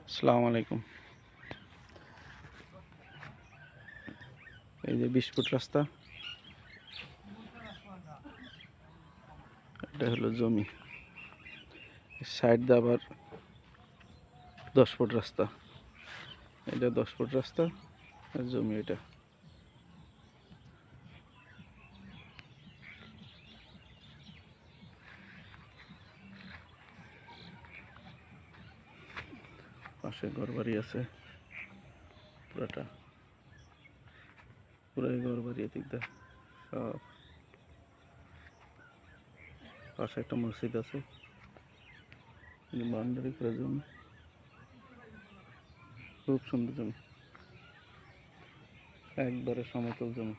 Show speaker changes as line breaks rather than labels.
আসসালামু আলাইকুম। এই যে 20 ফুট রাস্তা, এটা হলো জমি। সাইড দিয়ে আবার 10 ফুট রাস্তা, এটা 10 ফুট রাস্তা আর জমি এটা। পাশে ঘরবাড়ি আছে, পুরাই ঘরবাড়ি এদিক দিয়ে সব। পাশে একটা মসজিদ আছে, বাউন্ডারি করে জমি, খুব সুন্দর জমি, একবারে সমতল জমি।